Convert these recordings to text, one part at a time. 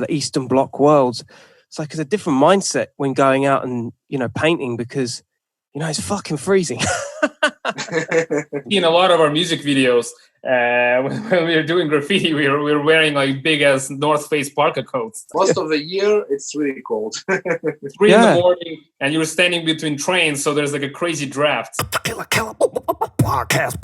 the Eastern Bloc worlds. It's like it's a different mindset when going out and, painting because, it's fucking freezing. In a lot of our music videos, when we were doing graffiti, we were wearing like big as North Face parka coats. Most of the year, it's really cold. 3 in the morning, and you were standing between trains, so there's like a crazy draft. Killa Kela Podcast.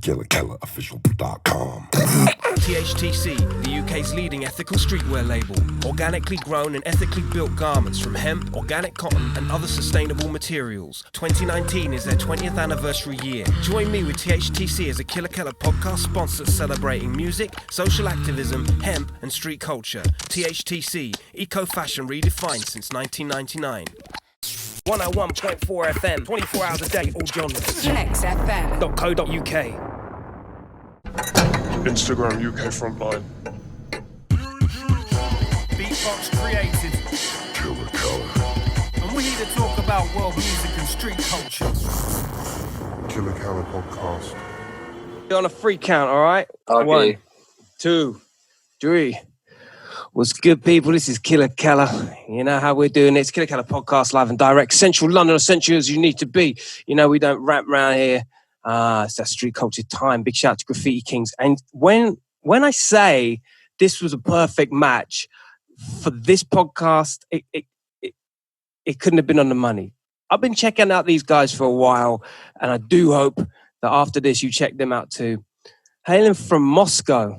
KillaKelaOfficial.com. THTC, the UK's leading ethical streetwear label. Organically grown and ethically built garments from hemp, organic cotton, and other sustainable materials. 2019 is their 20th anniversary year. Join me with THTC as a Killa Kela podcast sponsor celebrating music, social activism, hemp, and street culture. THTC, eco-fashion redefined since 1999. 101.4 FM, 24 hours a day, all genres. FlexFM.co.uk. Instagram UK Frontline. Beatbox created. Killa Kela. And we're here to talk about world music and street culture. Killa Kela Podcast. You're on a free count, all right? Okay. 1, 2, 3. What's good, people? This is Killa Kela. You know how we're doing it. It's Killa Kela Podcast, live and direct. Central London, or central as you need to be. We don't rap around here. It's that street culture time. Big shout out to Graffiti Kings. And when I say this was a perfect match for this podcast, it couldn't have been on the money. I've been checking out these guys for a while, and I do hope that after this you check them out too. Hailing from Moscow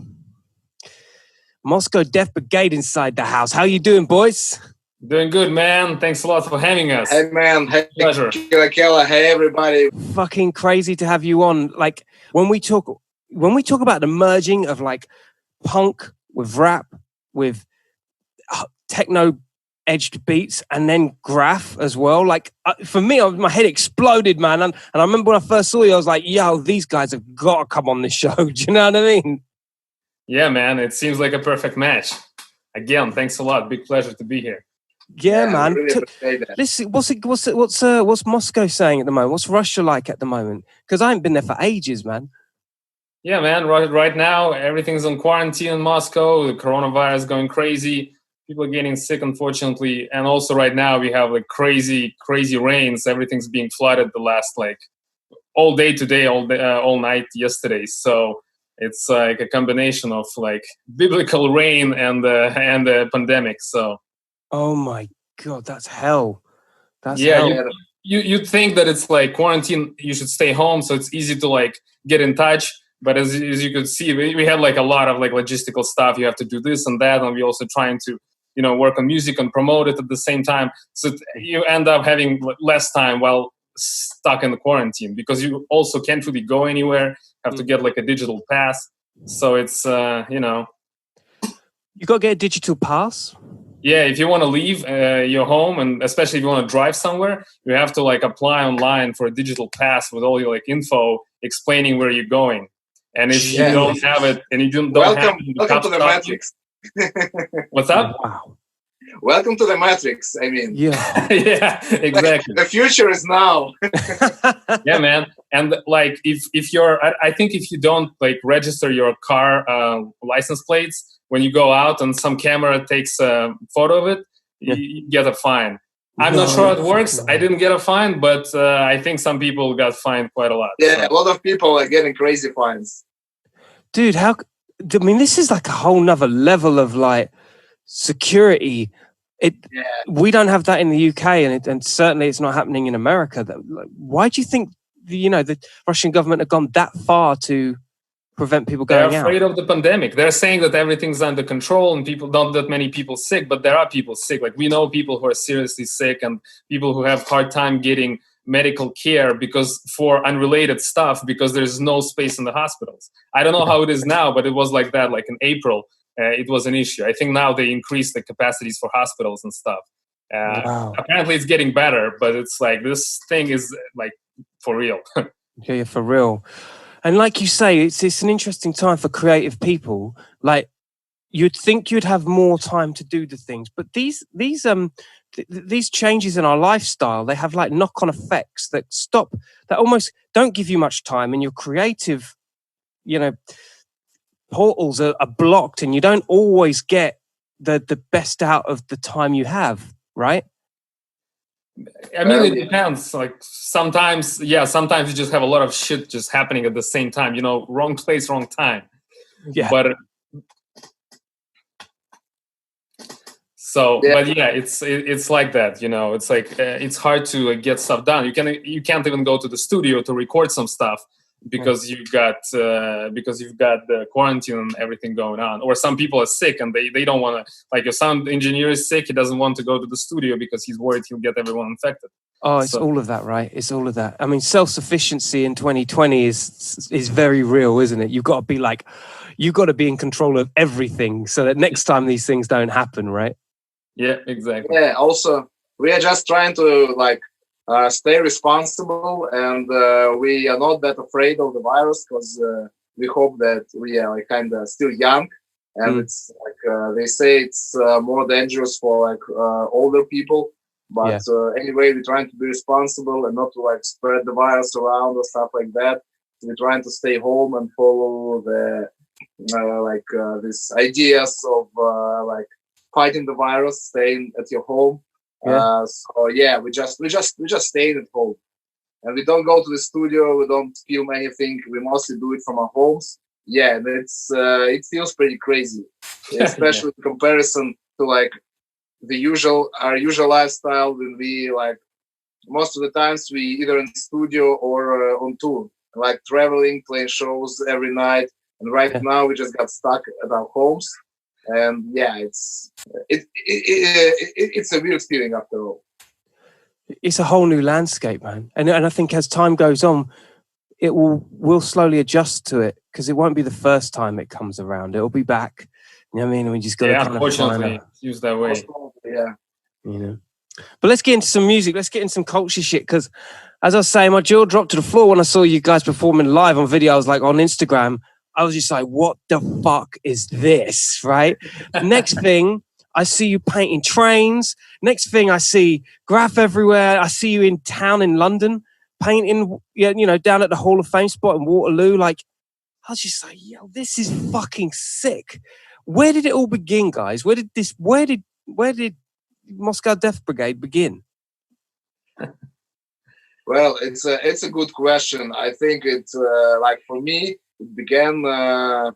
Death Brigade inside the house. How you doing, boys? Doing good, man. Thanks a lot for having us. Hey, man. Hey, pleasure. Killa Kela. Hey, everybody. Fucking crazy to have you on. Like when we talk about the merging of like punk with rap, with techno edged beats, and then graff as well. Like for me, my head exploded, man. And I remember when I first saw you, I was like, yo, these guys have got to come on the show. Do you know what I mean? Yeah, man. It seems like a perfect match. Again, thanks a lot. Big pleasure to be here. Yeah, man. Really Listen, what's Moscow saying at the moment? What's Russia like at the moment? Because I haven't been there for ages, man. Yeah, man. Right now, everything's on quarantine in Moscow. The coronavirus going crazy. People are getting sick, unfortunately. And also right now, we have like crazy rains. Everything's being flooded the last all day today, all night yesterday. So it's like a combination of like biblical rain and the pandemic. So. Oh my God, that's hell. That's hell. Hell. You'd think that it's like quarantine, you should stay home, so it's easy to like get in touch. But as you could see, we had like a lot of like logistical stuff. You have to do this and that, and we're also trying to, work on music and promote it at the same time. So you end up having less time while stuck in the quarantine because you also can't really go anywhere. Have to get like a digital pass. So it's You got to get a digital pass. Yeah, if you want to leave your home, and especially if you want to drive somewhere, you have to like apply online for a digital pass with all your like info explaining where you're going. And if you don't have it, and you don't welcome to the Matrix. What's up? Wow. Welcome to the Matrix. I mean, yeah, yeah, exactly. The future is now. Yeah, man. And like, if you're, I think if you don't like register your car license plates when you go out and some camera takes a photo of it, you get a fine. I'm not sure how it works. I didn't get a fine, but I think some people got fined quite a lot. Yeah, so. A lot of people are getting crazy fines. Dude, this is like a whole nother level of like security. We don't have that in the UK, and certainly it's not happening in America. Why do you think the Russian government have gone that far to prevent people going out? They're afraid of the pandemic. They're saying that everything's under control and not that many people sick, but there are people sick. Like we know people who are seriously sick and people who have hard time getting medical care because for unrelated stuff because there's no space in the hospitals. I don't know how it is now, but it was like that. Like in April, it was an issue. I think now they increased the capacities for hospitals and stuff. Wow. Apparently it's getting better, but it's like this thing is like for real. Yeah, for real. And like you say, it's an interesting time for creative people. Like you'd think you'd have more time to do the things, but these changes in our lifestyle, they have like knock-on effects that almost don't give you much time, and your creative, portals are blocked, and you don't always get the best out of the time you have, right? I mean, it depends. Like sometimes you just have a lot of shit just happening at the same time. You know, wrong place, wrong time. Yeah. But it's like that. You know, it's like it's hard to get stuff done. You can't even go to the studio to record some stuff because you've got the quarantine and everything going on. Or some people are sick and they don't want to. Like your sound engineer is sick, he doesn't want to go to the studio because he's worried he'll get everyone infected. Oh, it's all of that, right? It's all of that. I mean, self-sufficiency in 2020 is very real, isn't it? You've got to be in control of everything so that next time these things don't happen, right? Yeah, exactly. Yeah, also, we are just trying to stay responsible, and we are not that afraid of the virus because we hope that we are kind of still young, and it's like they say it's more dangerous for older people. But anyway, we're trying to be responsible and not to spread the virus around or stuff like that. We're trying to stay home and follow the these ideas of fighting the virus, staying at your home. We just staying at home, and we don't go to the studio. We don't film anything. We mostly do it from our homes. Yeah, and it feels pretty crazy, especially in comparison to our usual lifestyle when we most of the times we either in the studio or on tour, traveling, playing shows every night. And right now we just got stuck at our homes, and it's a weird feeling after all. It's a whole new landscape, man. And I think as time goes on, we'll slowly adjust to it because it won't be the first time it comes around. It'll be back. You know what I mean? And we just got to kind of find use that way. Yeah. You know. But let's get into some music. Let's get into some culture shit. Because as I was saying, my jaw dropped to the floor when I saw you guys performing live on video. I was on Instagram. I was just like, what the fuck is this? Right? Next thing, I see you painting trains. Next thing, I see graff everywhere. I see you in town in London painting, down at the Hall of Fame spot in Waterloo. I was just like, yo, this is fucking sick. Where did it all begin, guys? Where did Moscow Death Brigade begin? Well, it's a good question. I think it's for me, it began the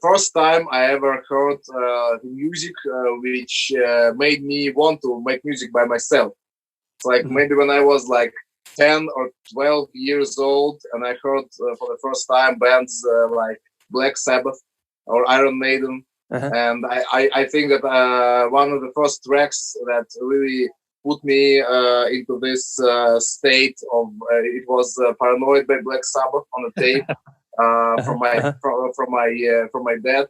first time I ever heard the music, which made me want to make music by myself. It's maybe when I was 10 or 12 years old, and I heard for the first time bands like Black Sabbath or Iron Maiden. And I think that one of the first tracks that really put me into this state of it was Paranoid by Black Sabbath on a tape from my dad,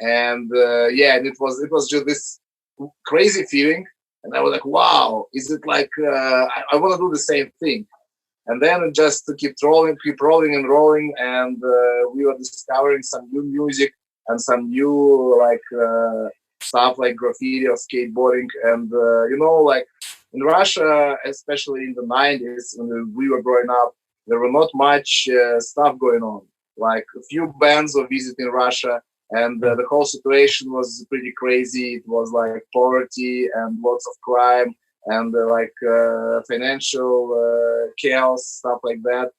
and and it was just this crazy feeling, and I was like, wow, is it I want to do the same thing. And then just to keep rolling and rolling, and we were discovering some new music and some new stuff like graffiti or skateboarding. And in Russia, especially in the 90s when we were growing up, there were not much stuff going on. A few bands were visiting Russia, and the whole situation was pretty crazy. It was poverty and lots of crime and financial chaos, stuff like that.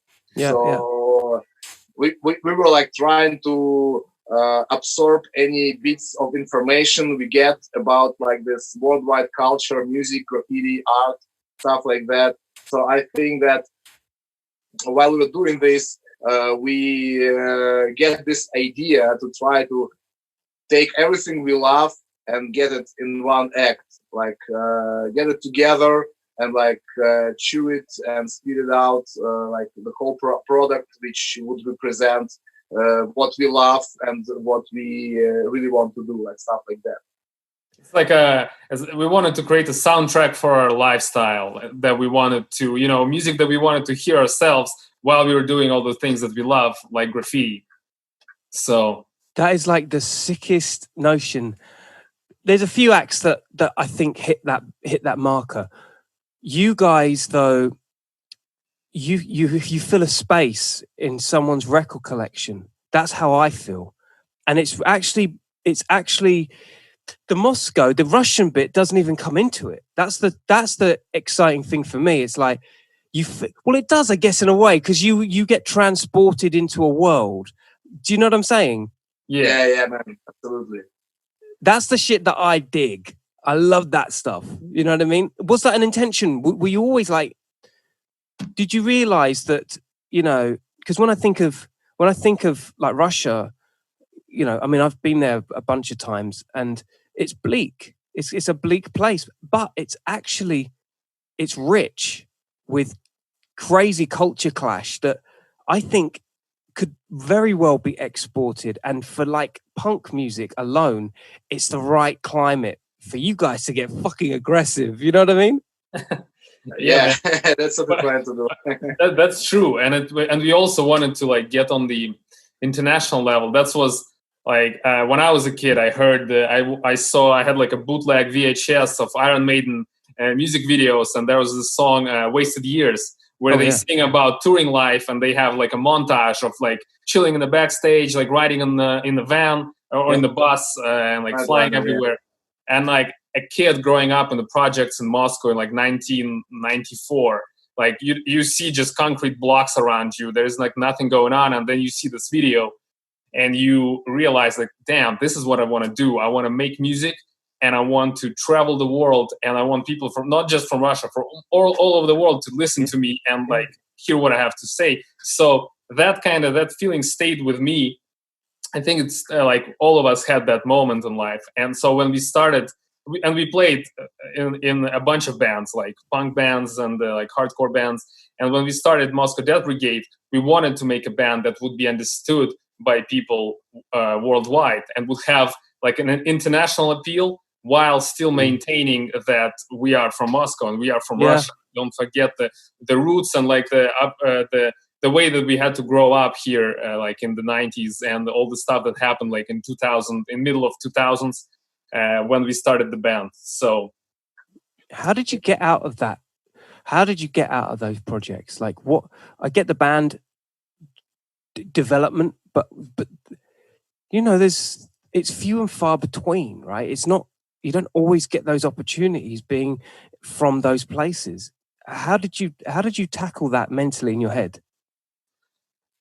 We were trying to absorb any bits of information we get about this worldwide culture, music, graffiti, art, stuff like that. So I think that while we were doing this, we get this idea to try to take everything we love and get it in one act, get it together and chew it and spit it out, the whole product which would represent what we love and what we really want to do, stuff like that. It's we wanted to create a soundtrack for our lifestyle that we wanted to, music that we wanted to hear ourselves while we were doing all the things that we love, like graffiti. So that is the sickest notion. There's a few acts that I think hit that marker. You guys, though, you fill a space in someone's record collection. That's how I feel, and it's it's actually the Moscow, the Russian bit doesn't even come into it. That's the exciting thing for me. It's like well, it does, I guess, in a way, because you get transported into a world. Do you know what I'm saying? Yeah, man, absolutely. That's the shit that I dig. I love that stuff. You know what I mean? Was that an intention? Were you always like? Did you realize that? You know, because when I think of like Russia, you know, I mean, I've been there a bunch of times, and it's bleak. It's a bleak place, but it's rich with crazy culture clash that I think could very well be exported. And for like punk music alone, it's the right climate for you guys to get fucking aggressive. You know what I mean? Yeah, that's what we're trying to do. That's true, and we also wanted to like get on the international level. That was like when I was a kid, I heard I had like a bootleg VHS of Iron Maiden music videos, and there was this song "Wasted Years," where they sing about touring life, and they have like a montage of like chilling in the backstage, like riding in the van or in the bus, and like flying everywhere, and like a kid growing up in the projects in Moscow in like 1994, like you see just concrete blocks around you. There's like nothing going on, and then you see this video, and you realize like, damn, this is what I want to do. I want to make music, and I want to travel the world, and I want people from not just from Russia, from all over the world to listen to me and like hear what I have to say. So that feeling stayed with me. I think it's like all of us had that moment in life, and so when we started. We played in a bunch of bands, like punk bands and like hardcore bands. And when we started Moscow Death Brigade, we wanted to make a band that would be understood by people worldwide and would have like an international appeal while still maintaining that we are from Moscow and we are from Russia. Don't forget the roots and like the way that we had to grow up here, like in the 90s, and all the stuff that happened like in middle of 2000s. When we started the band. So how did you get out of that? How did you get out of those projects? Like, what, I get the band development, but you know, it's few and far between, right? It's not, you don't always get those opportunities being from those places. How did you tackle that mentally in your head?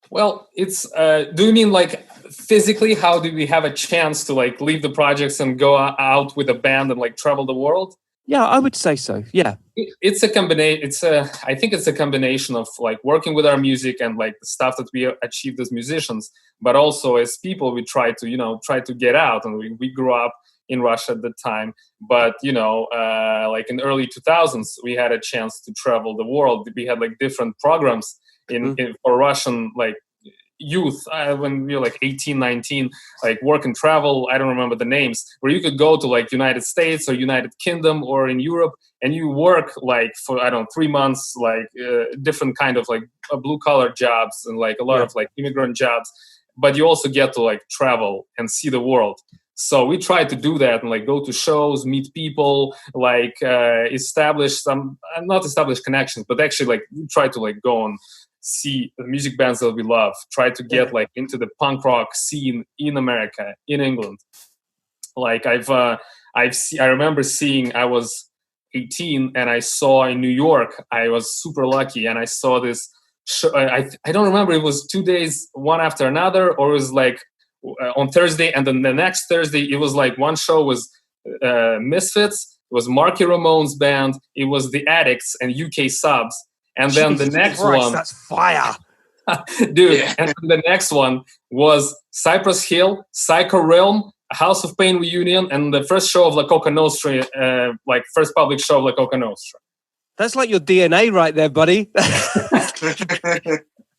Well, it's do you mean like physically, how do we have a chance to like leave the projects and go out with a band and like travel the world? Yeah, I would say so. Yeah. It's a combination. I think it's a combination of like working with our music and like the stuff that we achieved as musicians, but also as people, we try to get out, and we grew up in Russia at the time. But, like in early 2000s, we had a chance to travel the world. We had like different programs for Russian like youth when we were like 18, 19, like work and travel. I don't remember the names, where you could go to like United States or United Kingdom or in Europe, and you work like for 3 months, like different kind of like blue collar jobs and like a lot of like immigrant jobs, but you also get to like travel and see the world. So we try to do that and like go to shows, meet people, like establish connections, but actually like we try to like go and see the music bands that we love, try to get like into the punk rock scene in America, in England. Like I remember seeing, I was 18 and I saw in New York, I was super lucky, and I saw this show. I don't remember, it was 2 days, one after another, or it was like on Thursday, and then the next Thursday it was like one show was Misfits, it was Marky Ramone's band, it was The Addicts and UK Subs, and then Jesus the next Christ, one, that's fire, dude. Yeah. And the next one was Cypress Hill, Psycho Realm, House of Pain reunion, and the first show of La Coca Nostra, like first public show of La Coca Nostra. That's like your DNA right there, buddy.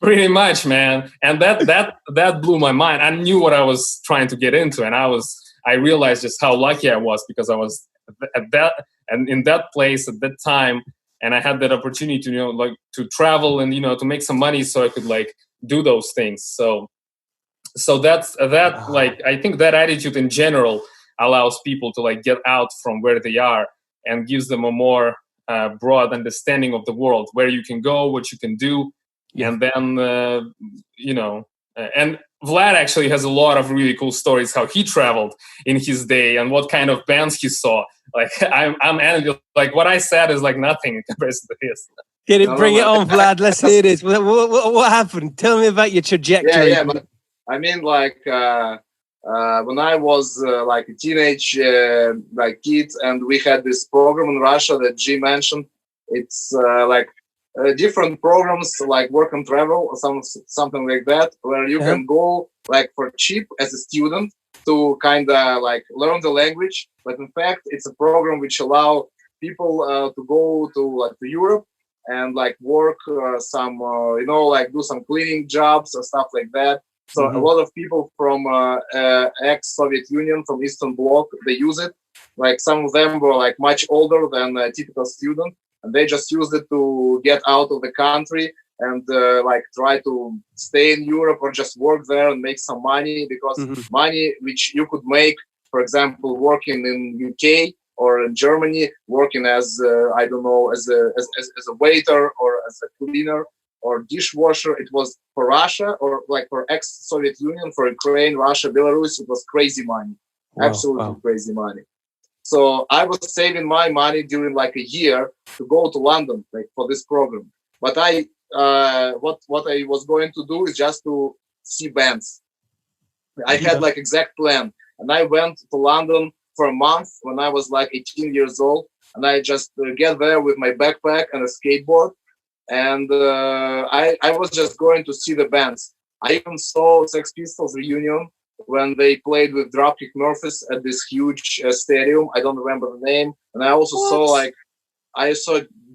Pretty much, man. And that blew my mind. I knew what I was trying to get into, and I realized just how lucky I was, because I was at that and in that place at that time, and I had that opportunity to like to travel and to make some money so I could like do those things. So that's like, I think that attitude in general allows people to like get out from where they are and gives them a more broad understanding of the world, where you can go, what you can do. And then, and Vlad actually has a lot of really cool stories how he traveled in his day and what kind of bands he saw. Like I'm envious. Like what I said is like nothing in comparison to his. Bring it on, Vlad. Let's hear this. What happened? Tell me about your trajectory. Yeah, but I mean, like when I was like a teenage like kid, and we had this program in Russia that G mentioned. It's like different programs like work and travel or something like that, where you can go like for cheap as a student to kind of like learn the language. But in fact, it's a program which allow people to go to Europe and like work some like do some cleaning jobs or stuff like that. So a lot of people from ex-Soviet Union, from Eastern Bloc, they use it. Like some of them were like much older than a typical student, and they just used it to get out of the country and like try to stay in Europe or just work there and make some money, because money which you could make, for example, working in UK or in Germany, working as I don't know, as a waiter or as a cleaner or dishwasher, it was for Russia or like for ex-Soviet Union, for Ukraine, Russia, Belarus, it was crazy money, absolutely crazy money. So I was saving my money during like a year to go to London, like for this program. But I, what I was going to do is just to see bands. I had like exact plan, and I went to London for a month when I was like 18 years old, and I just get there with my backpack and a skateboard, and I was just going to see the bands. I even saw Sex Pistols reunion when they played with Dropkick Murphys at this huge stadium. I don't remember the name. And I also saw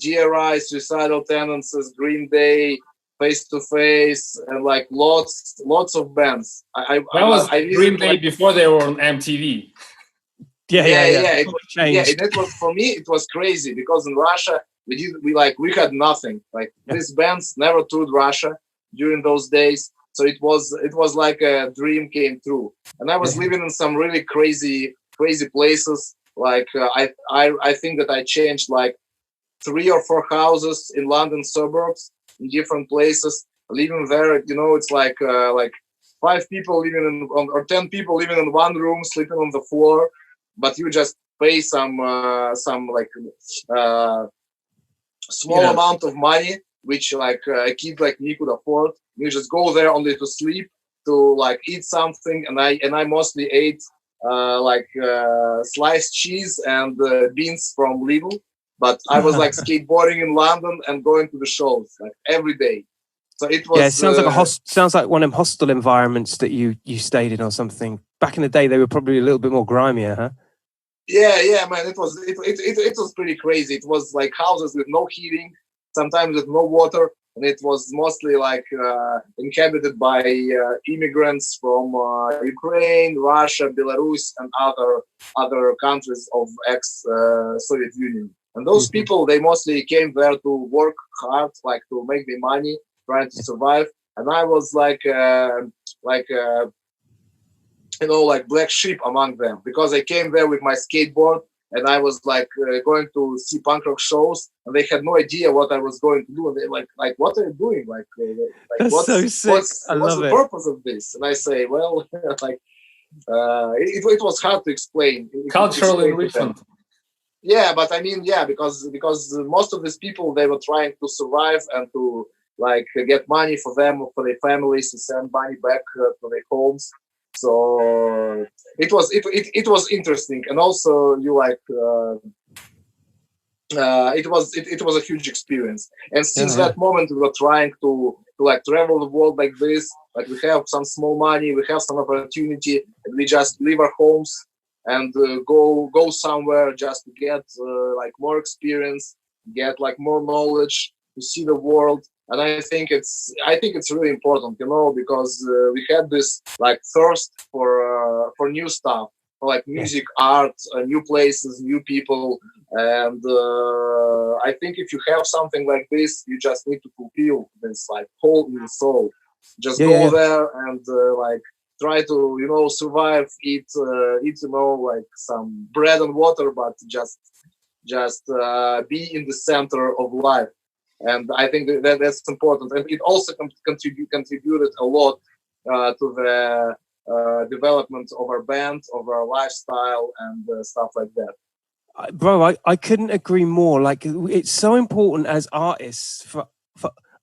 GRI, Suicidal Tendencies, Green Day, Face to Face, and like lots of bands. That was Green Day before they were on MTV. Yeah. It was, for me, it was crazy because in Russia we had nothing. Like these bands never toured Russia during those days. So it was like a dream came true, and I was living in some really crazy places. Like I think that I changed like 3 or 4 houses in London suburbs in different places. Living there, it's like 5 people living in or 10 people living in one room, sleeping on the floor, but you just pay some small amount of money, which like a kid like me could afford. You just go there only to sleep, to like eat something, and I mostly ate sliced cheese and beans from Lidl. But I was like skateboarding in London and going to the shows like every day. So it was. Yeah, it sounds like one of them hostel environments that you stayed in or something. Back in the day, they were probably a little bit more grimier, huh? Yeah, man. It was pretty crazy. It was like houses with no heating, sometimes with no water. And it was mostly like inhabited by immigrants from Ukraine, Russia, Belarus, and other countries of ex-Soviet Union. And those people, they mostly came there to work hard, like to make their money, trying to survive. And I was like black sheep among them, because I came there with my skateboard. And I was like going to see punk rock shows, and they had no idea what I was going to do. And they're like, what are you doing? What's the purpose of this? And I say, well, it was hard to explain. Cultural enrichment. Yeah, but I mean, because most of these people, they were trying to survive and to like get money for them, for their families, to send money back to their homes. So it was interesting, and also it was a huge experience. And since that moment, we were trying to like travel the world like this. Like we have some small money, we have some opportunity, and we just leave our homes and go somewhere just to get like more experience, get like more knowledge, to see the world. And I think it's really important, because we had this like thirst for new stuff, for like music, art, new places, new people. And I think if you have something like this, you just need to fulfill this like hole in the soul. Just go there and like try to survive, eat like some bread and water, but just be in the center of life. And I think that's important, and it also contributed a lot to the development of our band, of our lifestyle, and stuff like that. Bro, I couldn't agree more. Like, it's so important as artists, for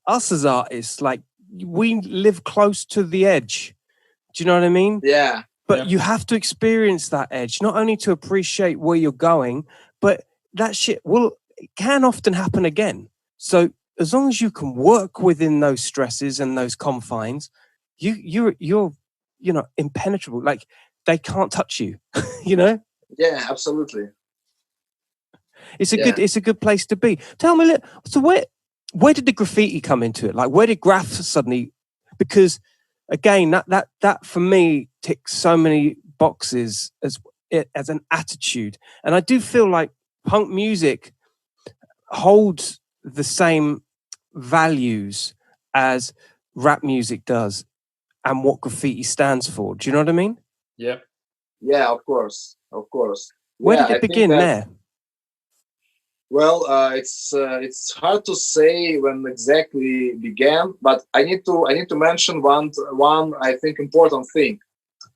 us as artists, like, we live close to the edge. Do you know what I mean? Yeah. But you have to experience that edge, not only to appreciate where you're going, but that shit it can often happen again. So as long as you can work within those stresses and those confines, you're impenetrable. Like, they can't touch you. You know? Yeah, absolutely. It's a good place to be. Tell me, so where did the graffiti come into it? Like, where did graff suddenly? Because again, that for me ticks so many boxes as an attitude, and I do feel like punk music holds the same values as rap music does, and what graffiti stands for. Do you know what I mean? Yeah. Yeah, of course. Where did it begin there? Well, it's hard to say when exactly began, but I need to mention one I think important thing.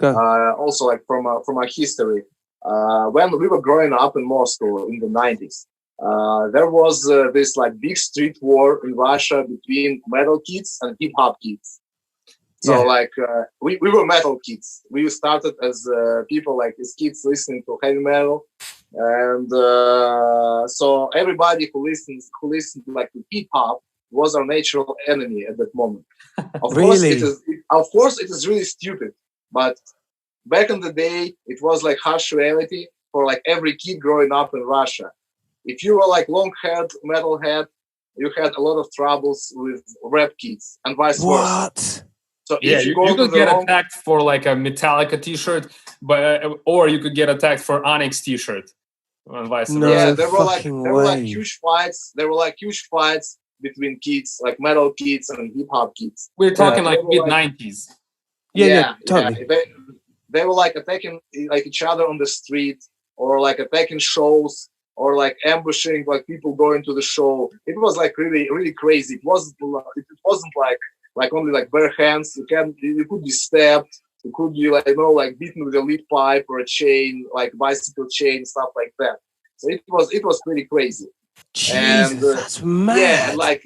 Also, like from our history, when we were growing up in Moscow in the 90s, there was this like big street war in Russia between metal kids and hip hop kids. So we were metal kids. We started as people like as kids listening to heavy metal. And so everybody who listened like to hip hop was our natural enemy at that moment. Of course, it is really stupid. But back in the day, it was like harsh reality for like every kid growing up in Russia. If you were like long-haired metalhead, you had a lot of troubles with rap kids and vice versa. So yeah, if you could get attacked for like a Metallica T-shirt, or you could get attacked for Onyx T-shirt. And vice versa. Yeah, there were like huge fights. There were like huge fights between kids, like metal kids and hip hop kids. We're talking like mid-90s. Yeah, totally. Yeah. They were like attacking like each other on the street, or like attacking shows, or like ambushing like people going to the show. It was like really, really crazy. It wasn't like only like bare hands. You could be stabbed. You could be like beaten with a lead pipe or a chain, like bicycle chain, stuff like that. So it was pretty crazy. Jesus, and that's mad. Yeah, like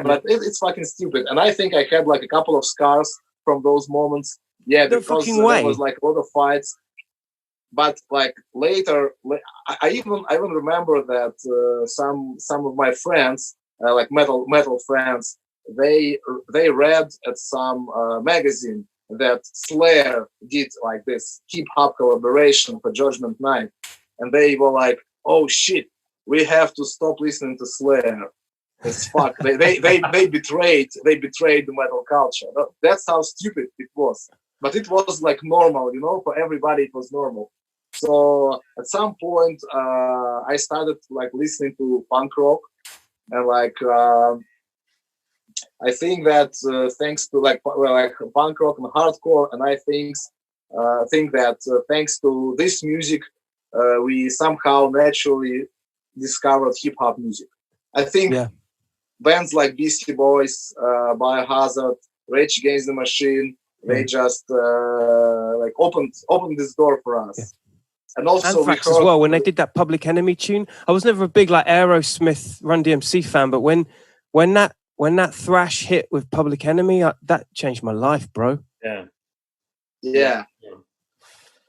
but it's fucking stupid. And I think I had like a couple of scars from those moments. Yeah, because there was like a lot of fights. But like later, I even remember that some of my friends, like metal friends, they read at some magazine that Slayer did like this hip hop collaboration for Judgment Night, and they were like, "Oh shit, we have to stop listening to Slayer. It's fuck. they betrayed the metal culture." That's how stupid it was. But it was like normal, for everybody it was normal. So at some point, I started like listening to punk rock, and like. I think that thanks to like punk rock and hardcore, and I think that thanks to this music, we somehow naturally discovered hip hop music. I think bands like Beastie Boys, Biohazard, Rage Against the Machine, they just like opened this door for us. Yeah. And also Anthrax as well, when they did that Public Enemy tune. I was never a big like Aerosmith, Run DMC fan, but when that thrash hit with Public Enemy, that changed my life, bro. Yeah.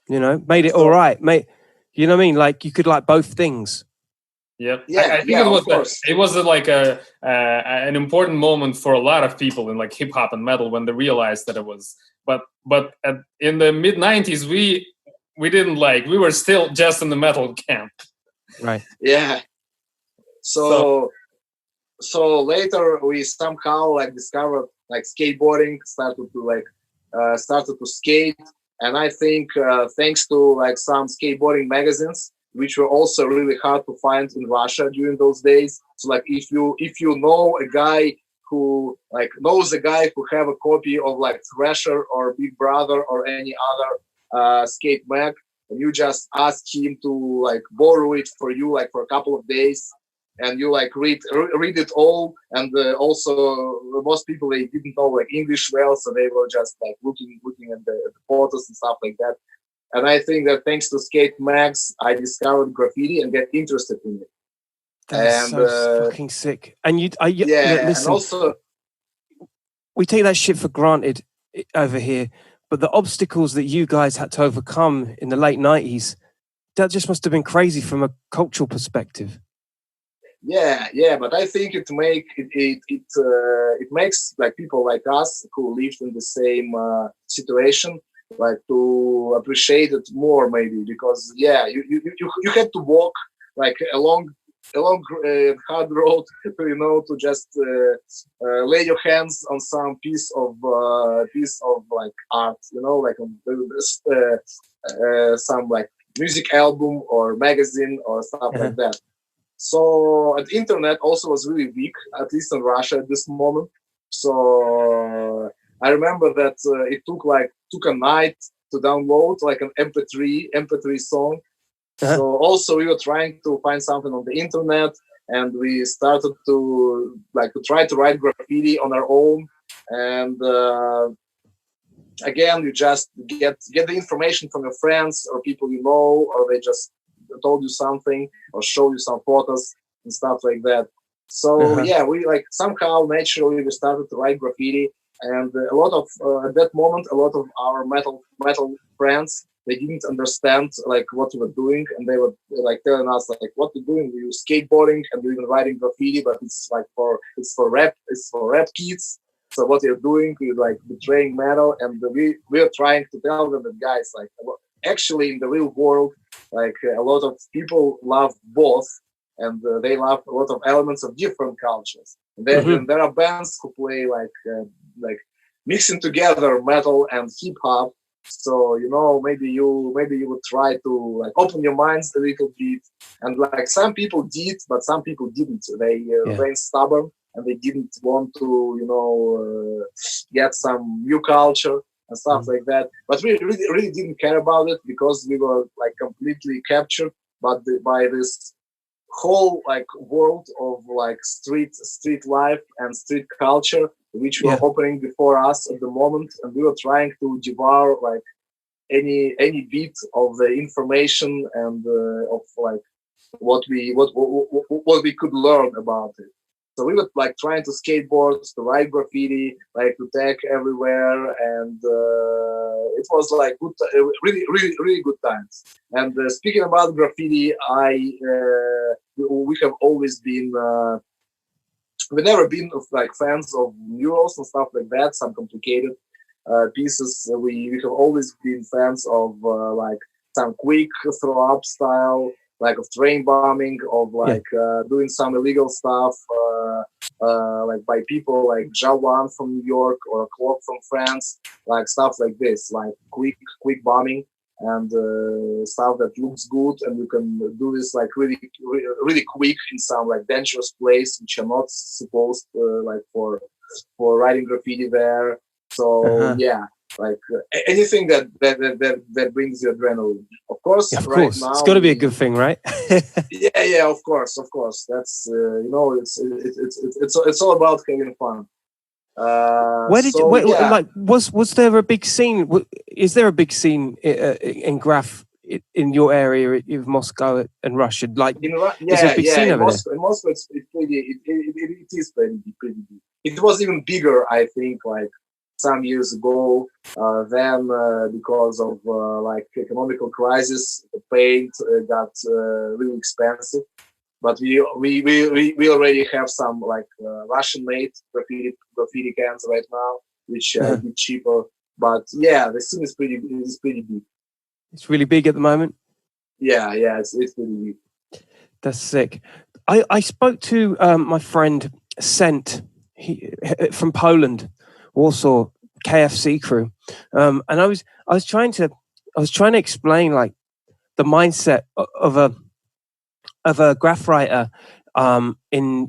Made it all right, mate. You know what I mean? Like you could like both things. Yeah. I think it was like an important moment for a lot of people in like hip hop and metal when they realized that it was. But in the mid-90s, we didn't we were still just in the metal camp. Right. Yeah. So later we somehow like discovered like skateboarding, started to skate, and I think thanks to like some skateboarding magazines, which were also really hard to find in Russia during those days. So like if you know a guy who like knows a guy who have a copy of like Thrasher or Big Brother or any other skate mag, and you just ask him to like borrow it for you like for a couple of days. and you like read it all. And also most people, they didn't know like English well, so they were just like looking at the photos and stuff like that. And I think that thanks to Skate Mags, I discovered graffiti and get interested in it. That's so fucking sick. And listen, and also we take that shit for granted over here, but the obstacles that you guys had to overcome in the late 90s, that just must have been crazy from a cultural perspective. Yeah, but I think it makes like people like us who lived in the same situation like to appreciate it more, maybe, because you had to walk like along hard road, to just lay your hands on some piece of like art, like some like music album or magazine or stuff like that. So the internet also was really weak, at least in Russia at this moment. So I remember that it took a night to download like an MP3 song. So also we were trying to find something on the internet, and we started to try to write graffiti on our own. And again, you just get the information from your friends or people you know, or they just told you something or show you some photos and stuff like that. So we somehow naturally we started to write graffiti, and a lot of at that moment a lot of our metal friends, they didn't understand like what we were doing, and they were like telling us like, what we're doing, we're skateboarding and we're even writing graffiti, but it's for rap kids. So what you're doing, you're like betraying metal. And we're trying to tell them that, guys, like actually in the real world, like a lot of people love both, and they love a lot of elements of different cultures. And there are bands who play like mixing together metal and hip hop. So maybe you would try to like open your minds a little bit. And like some people did, but some people didn't. They remained stubborn, and they didn't want to get some new culture and stuff like that. But we really didn't care about it, because we were like completely captured by this whole like world of like street life and street culture, which were opening before us at the moment, and we were trying to devour like any bit of the information and of like what we could learn about it. So we were like trying to skateboard, to write graffiti, like to tag everywhere, and it was like good, really good times. And speaking about graffiti, we have always been. We've never been like fans of murals and stuff like that, some complicated pieces. We have always been fans of like some quick throw up style, like of train bombing, of like doing some illegal stuff, like by people like Jawan from New York or Clock from France, like stuff like this, like quick bombing and stuff that looks good, and you can do this like really quick in some like dangerous place which you're not supposed like for writing graffiti there. So like anything that brings you adrenaline. Of course, right now it's got to be a good thing, right? yeah, of course. That's it's all about having fun. Was there a big scene? Is there a big scene in graff in your area of Moscow and Russia? Like, is there a big scene over there? In Moscow, it is pretty big. It was even bigger, I think, like some years ago. Then because of like economical crisis, the paint got really expensive. But we already have some like Russian-made graffiti cans right now, which are a bit cheaper. But the scene is pretty big. It's really big at the moment. Yeah, it's pretty big. That's sick. I spoke to my friend Sent, from Poland, Warsaw, KFC crew, and I was trying to explain like the mindset of a graff writer in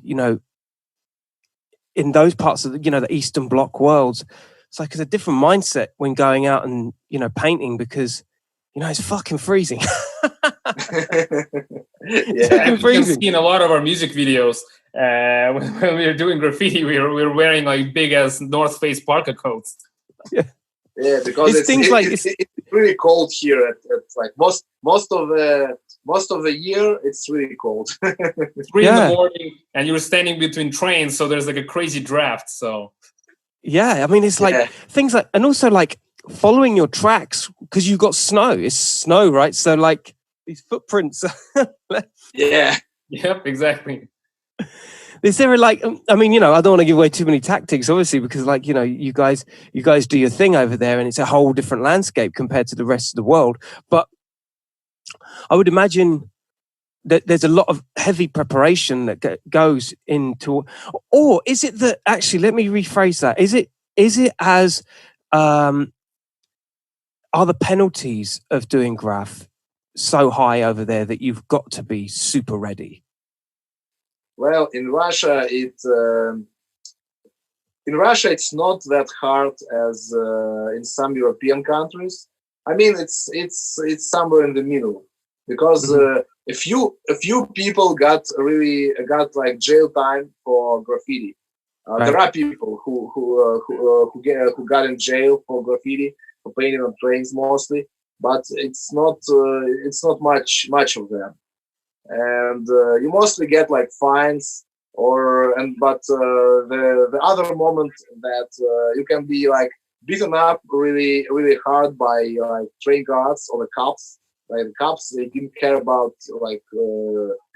those parts of the Eastern Bloc worlds. It's like it's a different mindset when going out and painting, because it's fucking freezing. Yeah. You can see in a lot of our music videos when we were doing graffiti, we were wearing like big as North Face parka coats. Yeah, because it's really cold here. At like most of the year, it's really cold. 3 in the morning, and you're standing between trains, so there's like a crazy draft. So yeah, I mean, it's like things like, and also like following your tracks because you've got snow. It's snow, right? So like these footprints. Yeah. Yep, exactly. Is there like, I mean, you know, I don't want to give away too many tactics, obviously, because like, you know, you guys do your thing over there and it's a whole different landscape compared to the rest of the world. But I would imagine that there's a lot of heavy preparation that goes into, or is it that actually, let me rephrase that. Is it as, are the penalties of doing graff so high over there that you've got to be super ready? Well, in Russia, it's not that hard as in some European countries. I mean, it's somewhere in the middle, because a few people got like jail time for graffiti. Right. There are people who got in jail for graffiti, for painting on trains mostly, but it's not much of them. And you mostly get like fines, but the other moment that you can be like beaten up really really hard by like train guards or the cops. Like the cops, they didn't care about like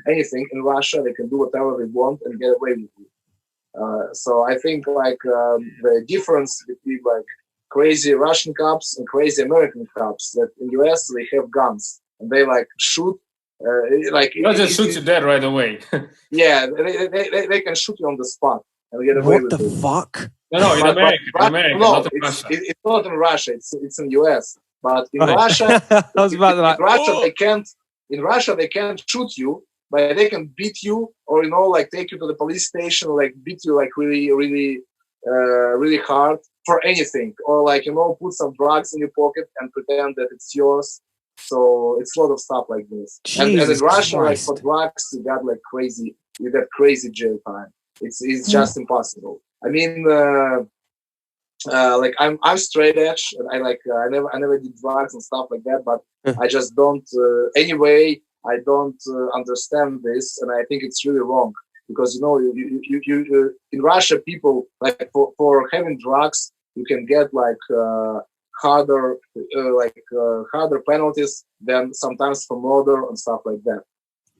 anything in Russia. They can do whatever they want and get away with it. So I think like the difference between like crazy Russian cops and crazy American cops, that in US they have guns and they like shoot. They'll just shoot you dead right away. Yeah, they can shoot you on the spot and get away with it. What the fuck? No, in America, No, not in Russia. It's not in Russia. It's in US. But in Right. Russia, I was about to like, Russia they can't shoot you, but they can beat you, or like take you to the police station, like beat you like really really hard for anything, or like put some drugs in your pocket and pretend that it's yours. So it's a lot of stuff like this. And in Russia, like for drugs, you got crazy jail time. It's just impossible. I mean, like I'm straight edge, and I never did drugs and stuff like that. But I just don't. Anyway, I don't understand this, and I think it's really wrong, because you in Russia, people like for having drugs, you can get like harder penalties than sometimes for murder and stuff like that.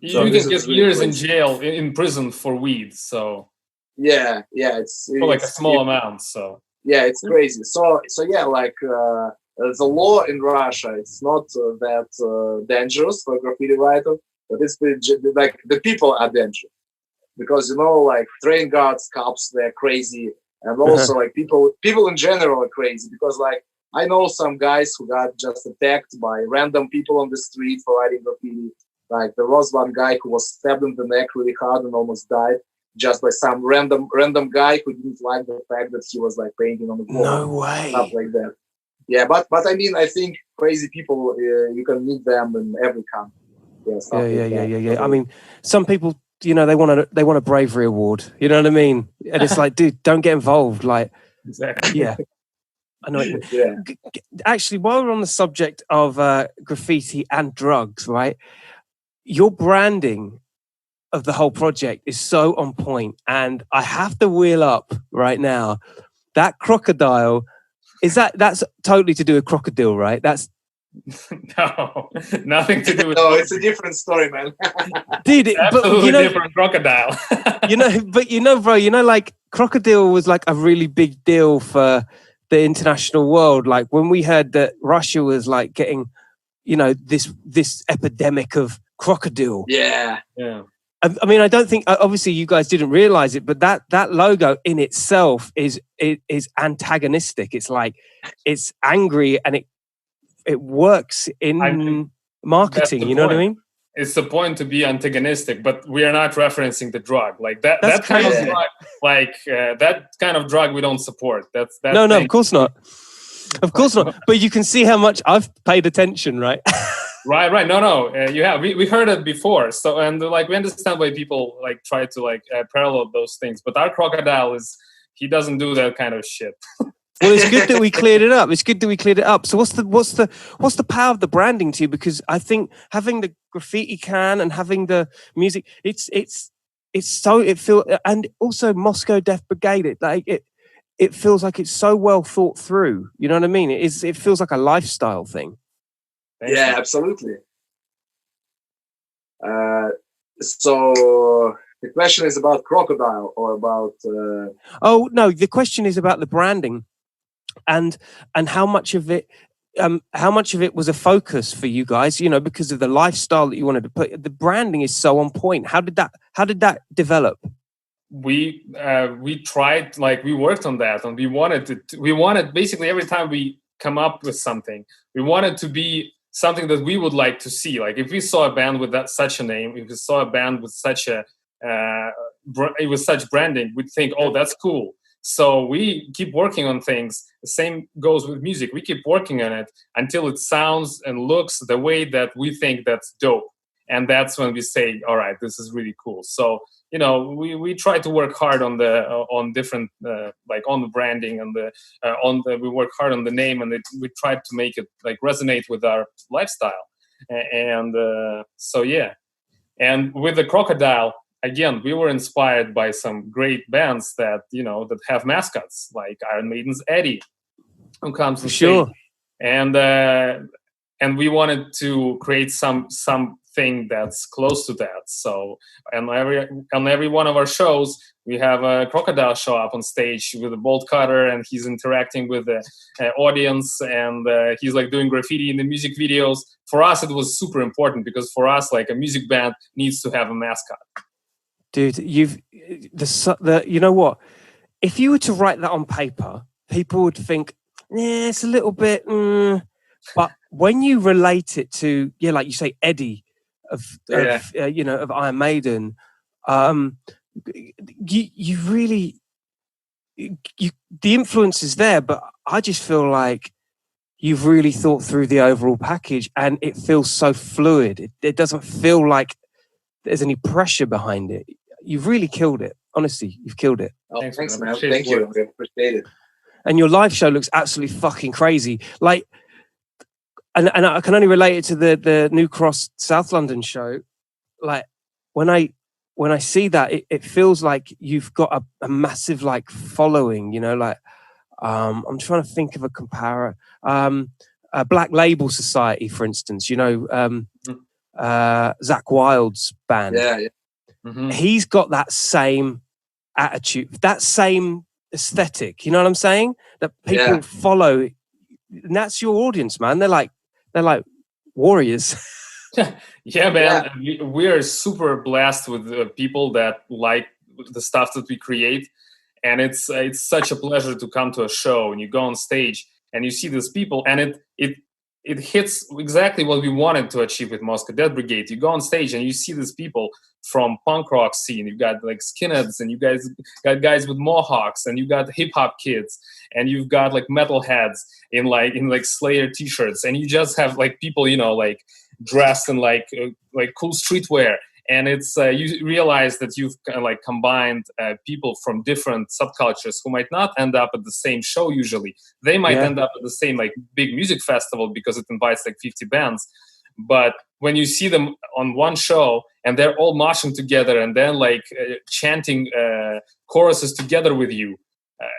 You can get years in jail, in prison for weed. So yeah, it's for like a small amount. So yeah, it's crazy. So yeah, like the law in Russia, it's not that dangerous for a graffiti writer, but it's like the people are dangerous, because like train guards, cops, they're crazy, and also like people in general are crazy, because like I know some guys who got just attacked by random people on the street for writing graffiti. Like there was one guy who was stabbed in the neck really hard and almost died, just by some random guy who didn't like the fact that he was like painting on the wall. No way. Stuff like that. Yeah, but I mean, I think crazy people, you can meet them in every country. Yeah. I mean, some people, they want a bravery award. You know what I mean? And it's like, dude, don't get involved. Like, exactly. Yeah. I know. Yeah. Actually, while we're on the subject of graffiti and drugs, right? Your branding of the whole project is so on point, and I have to wheel up right now. That crocodile, that's totally to do with crocodile, right? That's no, nothing to do with. No, it's a different story, man. Dude, absolutely different crocodile. Bro, like crocodile was like a really big deal for the international world. Like when we heard that Russia was like getting, this epidemic of crocodile. Yeah. I mean, I don't think, obviously you guys didn't realize it, but that logo in itself is antagonistic. It's like, it's angry, and it works in marketing. You know what I mean? It's the point to be antagonistic, but we are not referencing the drug. Like that kind of drug, that kind of drug we don't support. No, of course not. Of course not. But you can see how much I've paid attention, right? Right. No. You have. We heard it before. So and like we understand why people like try to like parallel those things. But our crocodile he doesn't do that kind of shit. Well, it's good that we cleared it up. So what's the power of the branding to you? Because I think having the graffiti can and having the music, it feels, and also Moscow Death Brigade, it feels like it's so well thought through. You know what I mean? It feels like a lifestyle thing. Thank Yeah, you. absolutely. So the question is about crocodile or about? Oh no, the question is about the branding, and how much of it. How much of it was a focus for you guys? You know, because of the lifestyle that you wanted to put. The branding is so on point. How did that develop? We tried, like we worked on that, and we wanted basically every time we come up with something, we wanted to be something that we would like to see. Like if we saw a band with such a name, if we saw a band with such such branding, we'd think, oh, that's cool. So we keep working on things. The same goes with music. We keep working on it until it sounds and looks the way that we think that's dope. And that's when we say, all right, this is really cool. So, you know, we try to work hard on different, like on the branding and we work hard on the name, and we try to make it like resonate with our lifestyle. And so, yeah. And with the crocodile, again, we were inspired by some great bands that, you know, that have mascots, like Iron Maiden's Eddie, who comes to sure. And we wanted to create something that's close to that. So, on every one of our shows, we have a crocodile show up on stage with a bolt cutter, and he's interacting with the audience, and he's like doing graffiti in the music videos. For us, it was super important because for us, like a music band needs to have a mascot. Dude, you know what? If you were to write that on paper, people would think, yeah, it's a little bit. But when you relate it to, like you say, Eddie of Iron Maiden, you really, the influence is there. But I just feel like you've really thought through the overall package, and it feels so fluid. It doesn't feel like there's any pressure behind it. You've really killed it. Honestly, you've killed it. Oh, thanks, man. Thank you. We appreciate it. And your live show looks absolutely fucking crazy. Like, and I can only relate it to the New Cross South London show. Like, when I see that, it feels like you've got a massive like following. You know, like I'm trying to think of a comparer. A Black Label Society, for instance. You know, Zakk Wylde's band. Yeah. Mm-hmm. He's got that same attitude, that same aesthetic. You know what I'm saying? That people follow, and that's your audience, man. They're like warriors. Yeah, man. Yeah. We are super blessed with people that like the stuff that we create, and it's such a pleasure to come to a show and you go on stage and you see these people, and it hits exactly what we wanted to achieve with Moscow Death Brigade. You go on stage and you see these people from punk rock scene. You've got like skinheads, and you guys got guys with mohawks, and you got hip hop kids, and you've got like metalheads in Slayer t-shirts, and you just have like people, you know, like dressed in like cool streetwear. And it's you realize that you've kind of like combined people from different subcultures who might not end up at the same show usually. They might end up at the same like big music festival because it invites like 50 bands. But when you see them on one show and they're all moshing together and then like chanting choruses together with you,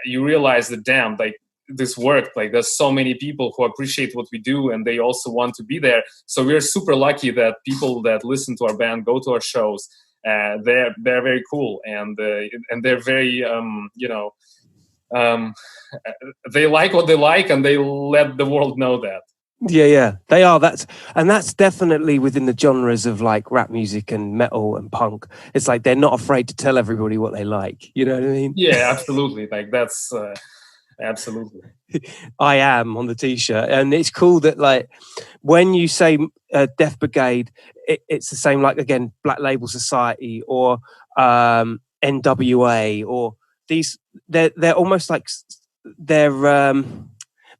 you realize that, damn, like this worked. Like there's so many people who appreciate what we do and they also want to be there. So we're super lucky that people that listen to our band, go to our shows, they're very cool, and they're very they like what they like, and they let the world know that. Yeah, they are. That's definitely within the genres of like rap music and metal and punk. It's like they're not afraid to tell everybody what they like. You know what I mean? Yeah, absolutely. Like that's absolutely. I am on the t-shirt, and it's cool that like when you say Death Brigade, it's the same. Like again, Black Label Society or NWA or these. They're almost like they're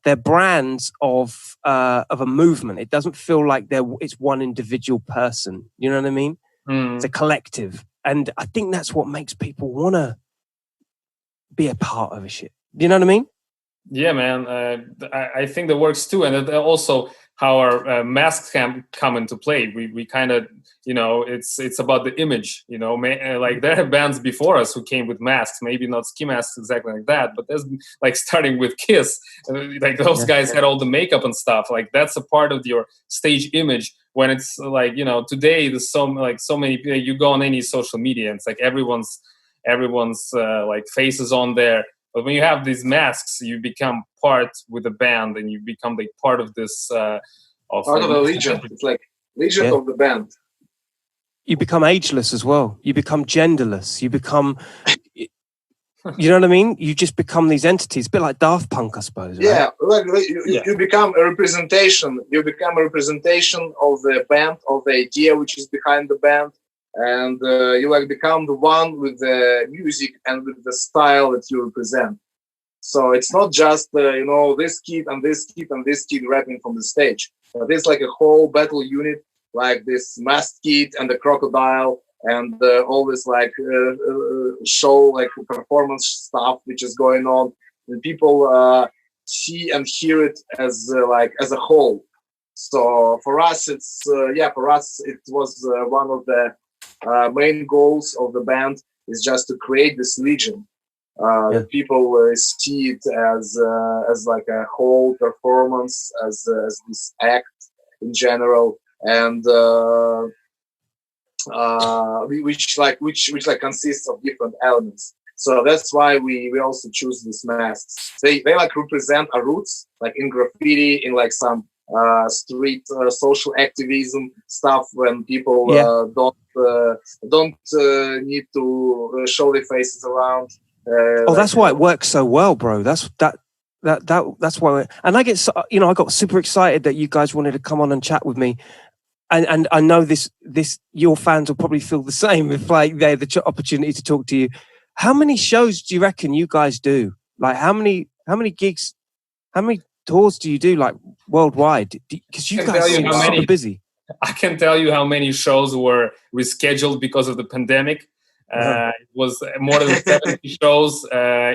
they're brands of a movement. It doesn't feel like it's one individual person. You know what I mean? It's a collective, and I think that's what makes people want to be a part of a shit. You know what I mean? Yeah, man. I think that works too, and also how our masks can come into play. We kind of, it's about the image. Like there have bands before us who came with masks, maybe not ski masks exactly like that, but there's like starting with Kiss, like those guys had all the makeup and stuff. Like that's a part of your stage image. When it's like today there's so many. You go on any social media, and it's like everyone's like faces on there. But when you have these masks, you become part with the band, and you become like part of this. Part of the legion. It's like legion of the band. You become ageless as well. You become genderless. You become, you know what I mean? You just become these entities, a bit like Daft Punk, I suppose. Right? Yeah, you become a representation. You become a representation of the band, of the idea which is behind the band. And you like become the one with the music and with the style that you represent. So it's not just this kid and this kid and this kid rapping from the stage. There's like a whole battle unit, like this masked kid and the crocodile and all this like show, like performance stuff which is going on, and people see and hear it as a whole. So for us, it was one of the main goals of the band is just to create this legion. That people see it as like a whole performance, as this act in general, and which consists of different elements. So that's why we also choose these masks. They like represent our roots, like in graffiti, in like some street social activism stuff, when people don't need to show their faces around. That's why it works so well, bro. That's why. And I get, I got super excited that you guys wanted to come on and chat with me. And I know this your fans will probably feel the same if like they had the opportunity to talk to you. How many shows do you reckon you guys do? Like how many gigs, how many tours do you do like worldwide? Because you guys seem super busy. I can tell you how many shows were rescheduled because of the pandemic. It was more than 70 shows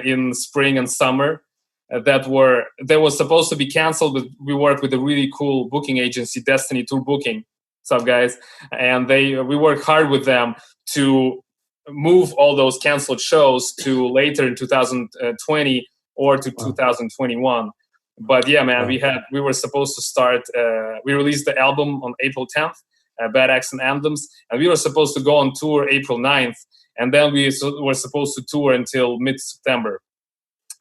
in spring and summer that were supposed to be canceled, but we worked with a really cool booking agency, Destiny Tour Booking. What's up, guys? And we worked hard with them to move all those canceled shows to later in 2020 or to 2021. But yeah, man, we were supposed to start. We released the album on April 10th, Bad Acts and Anthems, and we were supposed to go on tour April 9th, and then we were supposed to tour until mid-September.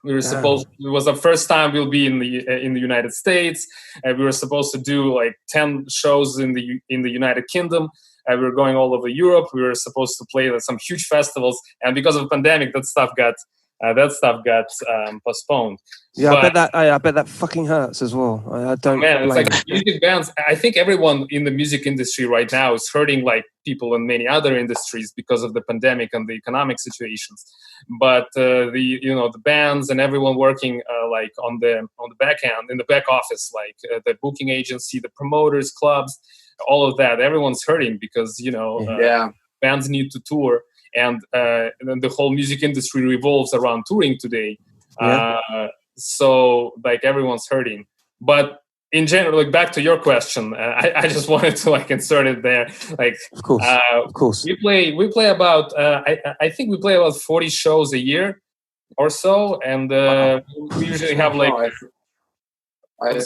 We were supposed. It was the first time we'll be in the United States. We were supposed to do like 10 shows in the United Kingdom. We were going all over Europe. We were supposed to play at some huge festivals, and because of the pandemic, that stuff got postponed. Yeah, but I bet that fucking hurts as well. I don't. Man, it's like music bands. I think everyone in the music industry right now is hurting, like people in many other industries, because of the pandemic and the economic situations. But the bands and everyone working like on the back end, in the back office, like the booking agency, the promoters, clubs, all of that. Everyone's hurting because bands need to tour. And the whole music industry revolves around touring today. So like everyone's hurting. But in general, like back to your question, I just wanted to like insert it there. Like, of course. We play about I think we play about 40 shows a year or so, and we usually have like. I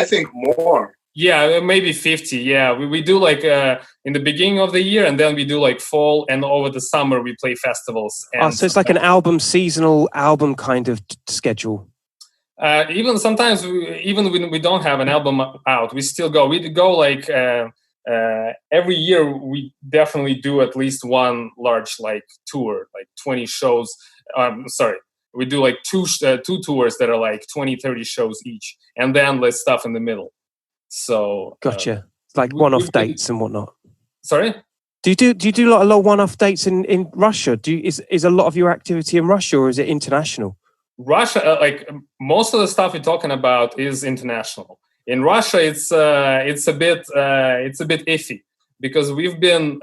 think more. Yeah, maybe 50. Yeah, we do like in the beginning of the year, and then we do like fall, and over the summer we play festivals. And so it's like an seasonal album kind of schedule. Even sometimes, even when we don't have an album out, we still go. We go like every year. We definitely do at least one large like tour, like 20 shows. We do like two tours that are like 20-30 shows each, and then less stuff in the middle. So gotcha. Like one-off dates and whatnot. Sorry? Do you do a lot of one-off dates in Russia? Is a lot of your activity in Russia, or is it international? Russia, most of the stuff we're talking about is international. In Russia, it's a bit iffy because we've been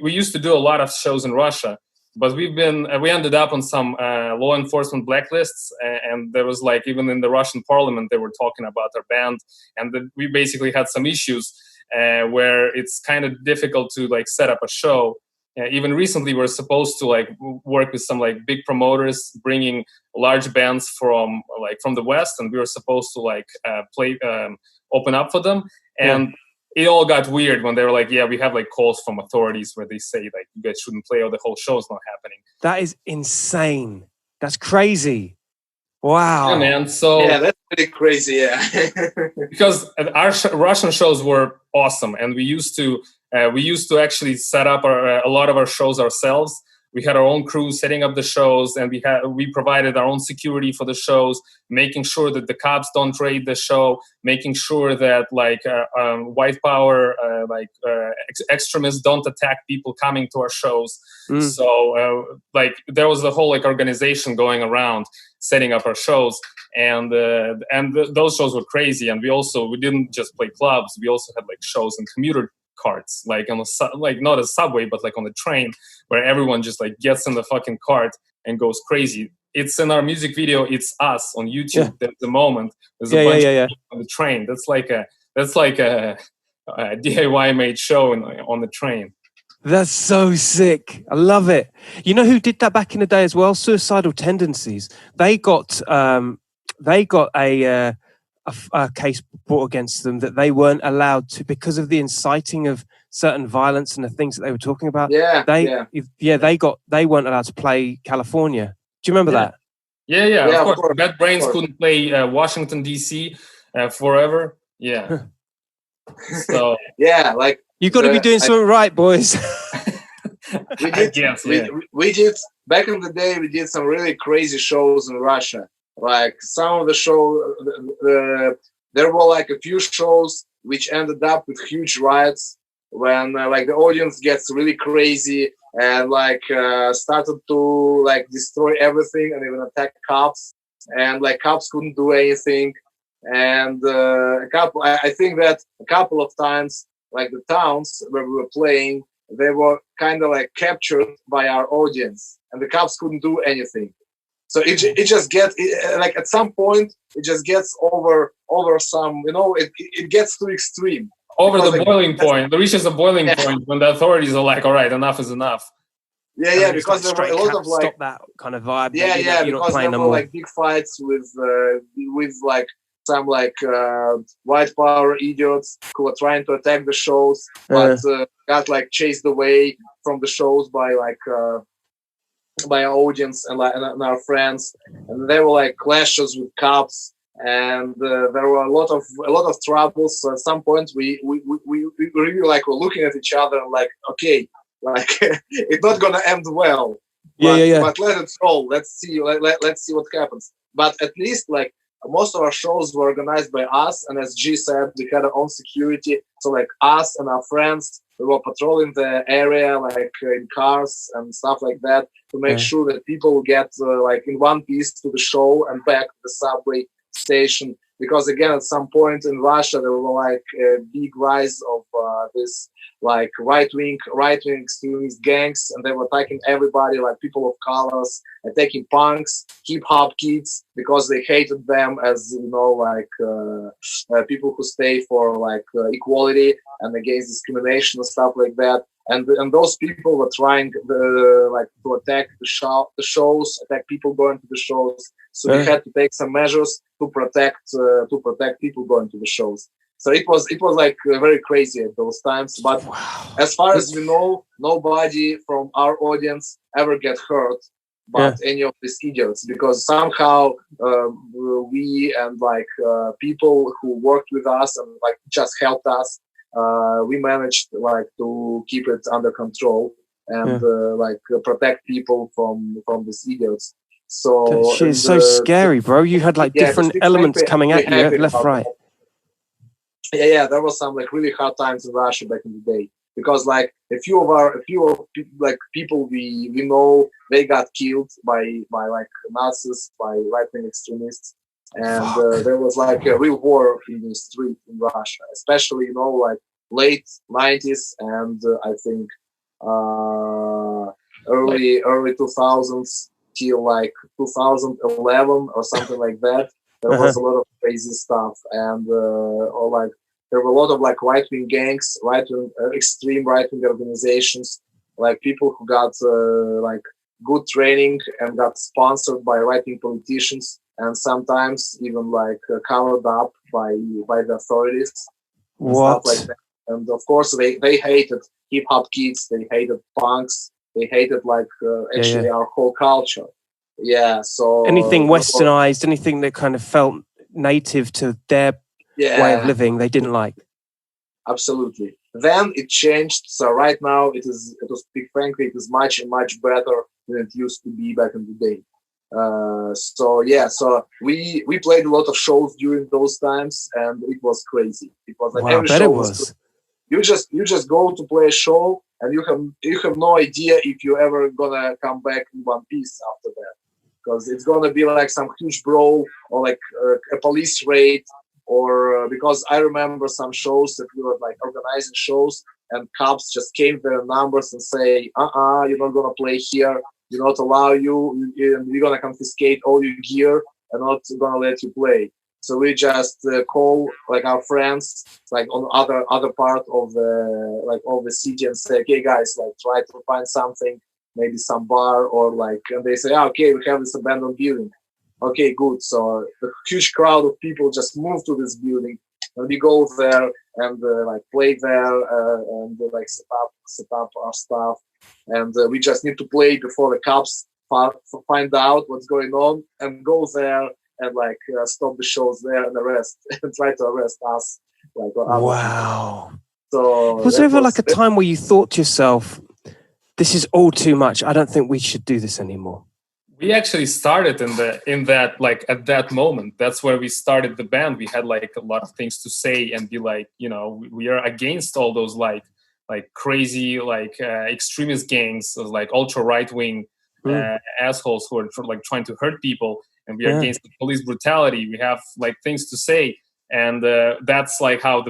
we used to do a lot of shows in Russia, but we ended up on some law enforcement blacklists, and there was like even in the Russian parliament they were talking about our band, and we basically had some issues where it's kind of difficult to like set up a show. Even recently, we're supposed to like work with some like big promoters, bringing large bands from the West, and we were supposed to like open up for them. And it all got weird when they were like, "Yeah, we have like calls from authorities where they say like you guys shouldn't play or the whole show's not happening." That is insane. That's crazy. Wow. Yeah, man. So that's pretty crazy. Yeah, because our Russian shows were awesome, and we used to actually set up a lot of our shows ourselves. We had our own crew setting up the shows, and we provided our own security for the shows, making sure that the cops don't raid the show, making sure that like white power extremists don't attack people coming to our shows. So like there was a whole like organization going around setting up our shows, and those shows were crazy. And we didn't just play clubs; we also had like shows in commuter carts, like on not a subway, but like on the train, where everyone just like gets in the fucking cart and goes crazy. It's in our music video. It's us on YouTube. Yeah. There's a moment. There's a bunch of people on the train. That's like a DIY made show on the train. That's so sick. I love it. You know who did that back in the day as well? Suicidal Tendencies. They got a case brought against them that they weren't allowed to, because of the inciting of certain violence and the things that they were talking about. They weren't allowed to play California. Do you remember that? Yeah, of course. Bad Brains couldn't play Washington DC forever. Yeah. So like you got to be doing something right, boys. We did back in the day. We did some really crazy shows in Russia. Like some of the show, there were like a few shows which ended up with huge riots when like the audience gets really crazy and like started to like destroy everything and even attack cops, and like cops couldn't do anything. And I think that a couple of times, like the towns where we were playing, they were kind of like captured by our audience, and the cops couldn't do anything. So it just gets like at some point it just gets over some, it gets too extreme. Over the boiling point. It reaches a boiling point when the authorities are like, all right, enough is enough. Yeah, because there were a lot of like stop that kind of vibe. Yeah, because there were like big fights with like some like white power idiots who were trying to attack the shows, but got like chased away from the shows by our audience and our friends, and there were like clashes with cops, and there were a lot of troubles. So at some point we really like were looking at each other and like, okay, like it's not gonna end well. But let it roll. Let's see what happens. But at least like most of our shows were organized by us, and as G said, we had our own security. So like us and our friends, we were patrolling the area like in cars and stuff like that to make sure that people get like in one piece to the show and back to the subway station. Because again, at some point in Russia, there were like a big rise of this like right-wing extremist gangs, and they were attacking everybody, like people of colors, attacking punks, hip-hop kids, because they hated them as, people who stay for like equality and against discrimination and stuff like that. And those people were trying to attack the shows, attack people going to the shows. So we had to take some measures to protect people going to the shows. So it was like very crazy at those times. But as far as we know, nobody from our audience ever get hurt by any of these idiots, because somehow we and like people who worked with us and like just helped us, we managed like to keep it under control and protect people from these idiots. So it's so scary, bro. You had like different elements coming at you left, right. Yeah, there was some like really hard times in Russia back in the day. because like a few of like people we know, they got killed by like Nazis, by right-wing extremists, and there was like a real war in the street in Russia, especially like late 90s and I think early 2000s till like 2011 or something like that. There was a lot of crazy stuff, and or like there were a lot of like right-wing gangs, extreme right-wing organizations, like people who got like good training and got sponsored by right-wing politicians, and sometimes even like covered up by the authorities and stuff like that. And of course, they hated hip hop kids, they hated punks, they hated like actually our whole culture. Yeah, so anything westernized, anything that kind of felt native to their way of living, they didn't like. Absolutely. Then it changed. So right now it is frankly, it is much better than it used to be back in the day. So we played a lot of shows during those times, and it was crazy. It was like every show was. You just go to play a show, and you have no idea if you're ever gonna come back in one piece after that, because it's gonna be like some huge brawl or like a police raid, or because I remember some shows that we were like organizing shows, and cops just came their numbers and say, you're not gonna play here, we're not allow you, we're gonna confiscate all your gear and not gonna let you play. So we just call like our friends like on other part of the city and say, okay guys, like try to find something, maybe some bar or like, and they say, okay, we have this abandoned building. Okay, good. So the huge crowd of people just move to this building, and we go there and like play there and like set up our stuff, and we just need to play before the cops find out what's going on, and go there and like stop the shows there and arrest and try to arrest us. Like, wow. So was there ever like a time where you thought to yourself, this is all too much, I don't think we should do this anymore? We actually started in that like at that moment. That's where we started the band. We had like a lot of things to say and be like, we are against all those like crazy like extremist gangs, like ultra right wing assholes who are like trying to hurt people, and we are against the police brutality. We have like things to say, and that's like how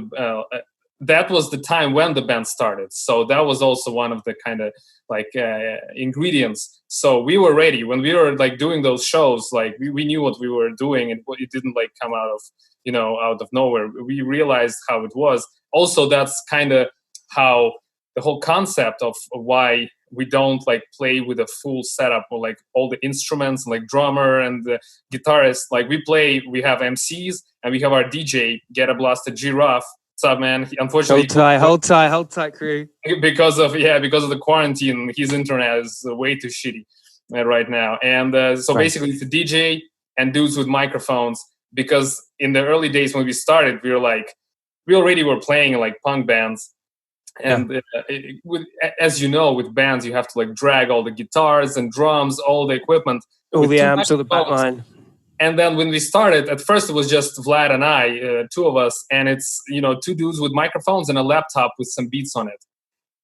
that was the time when the band started. So that was also one of the kind of like ingredients. So we were ready when we were like doing those shows. Like we knew what we were doing, and it didn't like come out of nowhere. We realized how it was. Also, that's kind of how the whole concept of why we don't like play with a full setup or like all the instruments, like drummer and the guitarist. Like we have MCs and we have our DJ Get a Blasted Giraffe. What's up, man? Unfortunately, hold tight, crew. Because of the quarantine, his internet is way too shitty right now. And basically, it's a DJ and dudes with microphones. Because in the early days when we started, we already were playing in like punk bands. And as you know, with bands, you have to like drag all the guitars and drums, all the equipment, all the amps, all the backline. And then when we started, at first it was just Vlad and I, two of us, and it's two dudes with microphones and a laptop with some beats on it.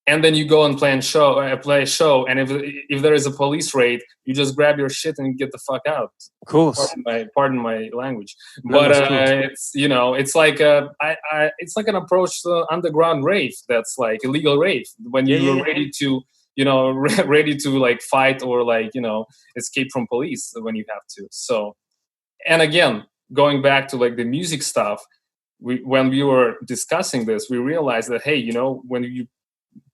And then you go and play a show, and if there is a police raid, you just grab your shit and get the fuck out. Of course. Pardon my language, but it's like it's like an approach to underground rave. That's like illegal rave when you're ready to ready to like fight or like escape from police when you have to. So, and again, going back to like the music stuff, when we were discussing this, we realized that hey, when you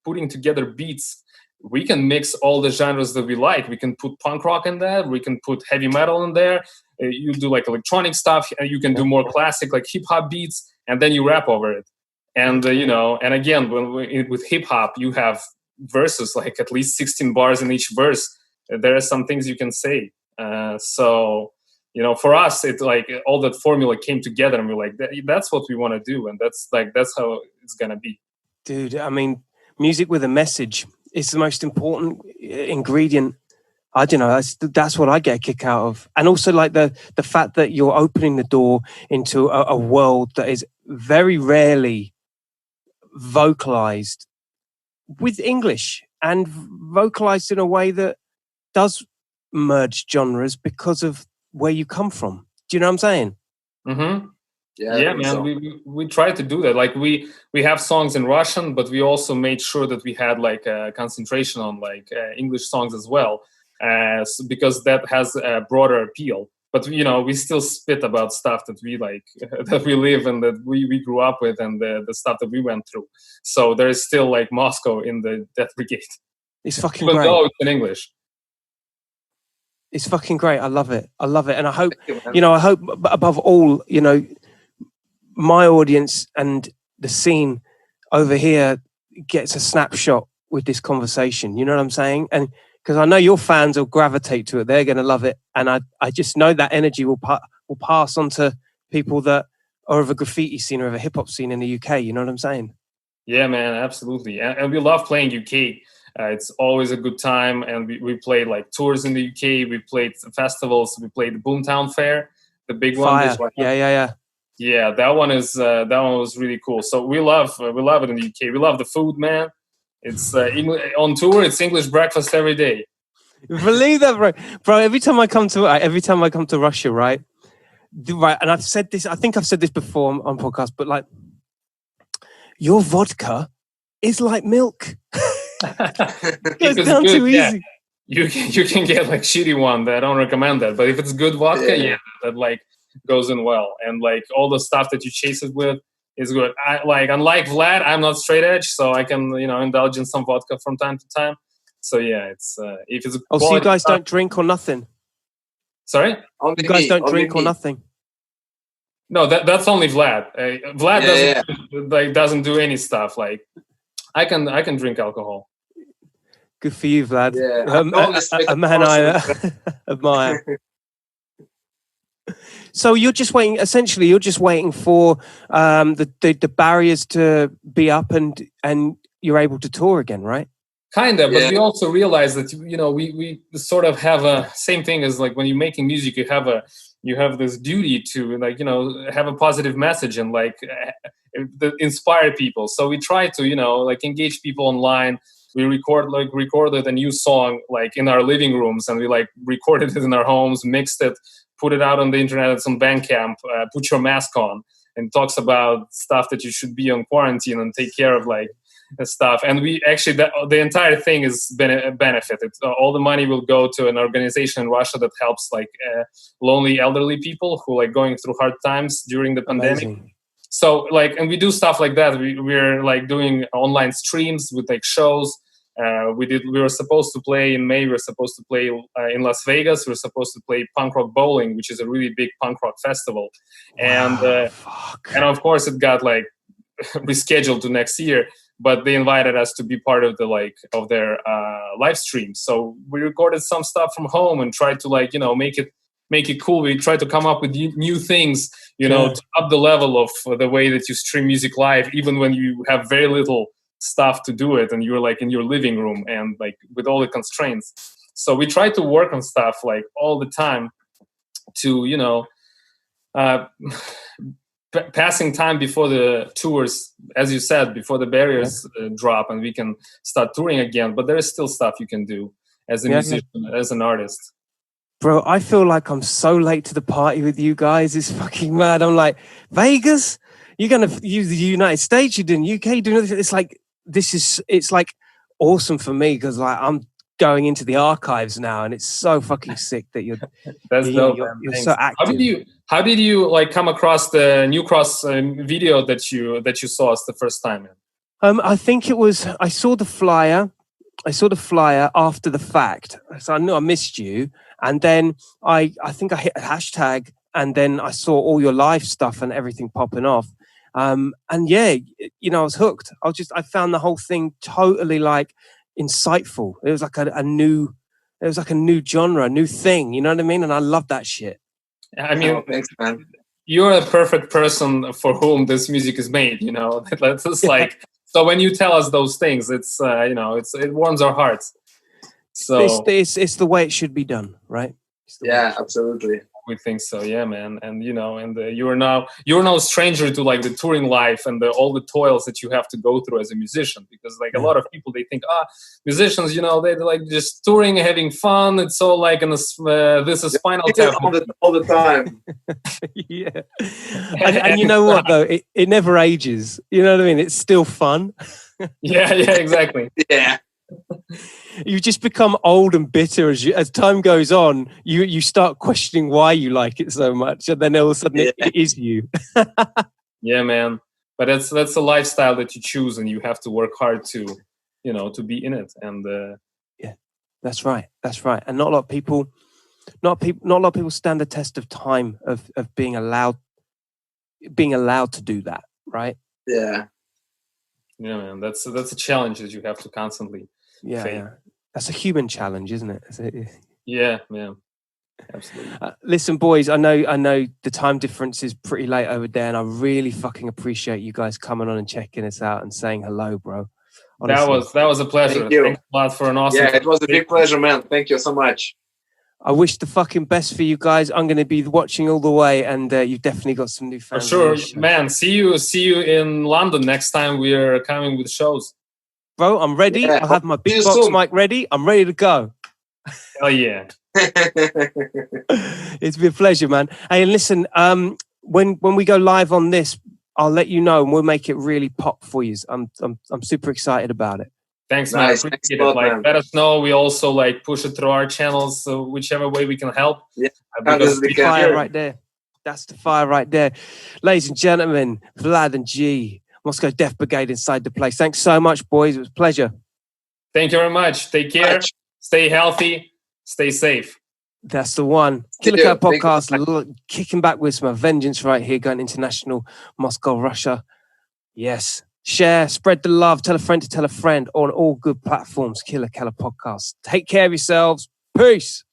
putting together beats, we can mix all the genres that we like. We can put punk rock in there, we can put heavy metal in there, you do like electronic stuff, and you can do more classic like hip hop beats, and then you rap over it. And and again, with hip hop, you have verses, like at least 16 bars in each verse. There are some things you can say. So for us, it's like all that formula came together, and we're like, that's what we want to do, and that's how it's gonna be. Dude, I mean, music with a message is the most important ingredient. I don't know. That's what I get a kick out of, and also like the fact that you're opening the door into a world that is very rarely vocalized with English and vocalized in a way that does merge genres because of where you come from. Do you know what I'm saying? Mm-hmm. Yeah, man. so. We try to do that. Like we have songs in Russian, but we also made sure that we had like a concentration on like English songs as well, because that has a broader appeal. But we still spit about stuff that we like, that we live and that we grew up with, and the stuff that we went through. So there is still like Moscow in the Death Brigade. It's fucking even great. though it's in English. It's fucking great. I love it. And I hope, I hope above all, my audience and the scene over here gets a snapshot with this conversation. You know what I'm saying? And because I know your fans will gravitate to it. They're going to love it. And I just know that energy will pass on to people that are of a graffiti scene or of a hip hop scene in the UK. You know what I'm saying? Yeah, man, absolutely. And we love playing UK. It's always a good time. And we played like tours in the UK. We played festivals. We played the Boomtown Fair, the big Fire. one. Yeah. Yeah, that one was really cool. So we love it in the UK. We love the food, man. It's on tour. It's English breakfast every day. Believe that, bro. Every time I come to Russia, right, and I've said this. I think I've said this before on podcast, but like, your vodka is like milk. It's down good, too easy. You can get like shitty one. I don't recommend that. But if it's good vodka, that like goes in well, and like all the stuff that you chase it with is good. Unlike Vlad, I'm not straight edge, so I can indulge in some vodka from time to time. So yeah, it's if it's so you guys don't drink or nothing? Sorry, you guys don't drink or nothing? No, that's only Vlad. Vlad doesn't do any stuff. Like I can drink alcohol. Good for you, Vlad. Yeah, a man I admire. So you're just waiting. Essentially, you're just waiting for the barriers to be up, and you're able to tour again, right? Kind of, but we also realize that we sort of have a same thing as like when you're making music, you have this duty to have a positive message and inspire people. So we try to engage people online. We recorded a new song like in our living rooms, and we recorded it in our homes, mixed it, put it out on the internet. It's on Bandcamp. Put Your Mask On, and talks about stuff that you should be on quarantine and take care of stuff. And we actually the entire thing is benefited. All the money will go to an organization in Russia that helps lonely elderly people who going through hard times during the pandemic. Amazing. So and we do stuff like that. We're doing online streams with shows. We were supposed to play in May. We were supposed to play in Las Vegas. We were supposed to play Punk Rock Bowling, which is a really big punk rock festival. And of course it got rescheduled to next year. But they invited us to be part of of their live stream. So we recorded some stuff from home and tried to make it cool. We tried to come up with new things, to up the level of the way that you stream music live, even when you have very little stuff to do it and you're in your living room and with all the constraints. So we try to work on stuff all the time to passing time before the tours, as you said, before the barriers drop and we can start touring again. But there is still stuff you can do as a musician, as an artist. Bro, I feel like I'm so late to the party with you guys. It's fucking mad. I'm like, Vegas? You're going to use the United States? You're doing UK? Doing this? It's awesome for me because I'm going into the archives now, and it's so fucking sick that you're you're so active. How did you come across the New Cross video that you saw us the first time? I think it was I saw the flyer after the fact, so I knew I missed you, and then I think I hit a hashtag, and then I saw all your live stuff and everything popping off, and I was hooked. I found the whole thing totally insightful. It was a new genre, a new thing. You know what I mean? And I love that shit. I mean, thanks, man. You're a perfect person for whom this music is made. That's just so when you tell us those things, it's it warms our hearts. So it's the way it should be done, right? Yeah, absolutely. We think so, yeah, man. And you're no stranger to like the touring life and all the toils that you have to go through as a musician. Because like a lot of people, they think, musicians, they're like just touring, having fun. It's all like this is Spinal Tap all the time. Yeah, and you know what though, it never ages. You know what I mean? It's still fun. Yeah, exactly. Yeah. You just become old and bitter as time goes on. You start questioning why you like it so much, and then all of a sudden it is you. Yeah, man. But that's a lifestyle that you choose, and you have to work hard to be in it. And yeah, that's right. And not a lot of people stand the test of time of being allowed to do that, right? Yeah. Yeah, man. That's a challenge that you have to constantly. Yeah. That's a human challenge, isn't it? Yeah, man. Absolutely. Listen, boys, I know the time difference is pretty late over there, and I really fucking appreciate you guys coming on and checking us out and saying hello, bro. Honestly. That was a pleasure. Thank you. Thanks a lot for an awesome. Yeah, it was a big pleasure, man. Thank you so much. I wish the fucking best for you guys. I'm going to be watching all the way, and you've definitely got some new fans. For sure, man. See you in London next time we are coming with shows. Bro, I'm ready. Yeah. I have my big box mic ready. I'm ready to go. Hell yeah. It's been a pleasure, man. Hey, and listen, when we go live on this, I'll let you know, and we'll make it really pop for you. I'm super excited about it. Thanks, man. Nice. Appreciate it. Like, let us know. We also like push it through our channels, so whichever way we can help. Yeah, that's the fire right there. That's the fire right there, ladies and gentlemen. Vlad and G, Moscow Death Brigade inside the place. Thanks so much, boys. It was a pleasure. Thank you very much. Take care. Stay healthy. Stay safe. That's the one. Killa Kela Podcast, kicking back with some vengeance right here, going international, Moscow, Russia. Yes. Share, spread the love, tell a friend to tell a friend on all good platforms. Killa Kela Podcast. Take care of yourselves. Peace.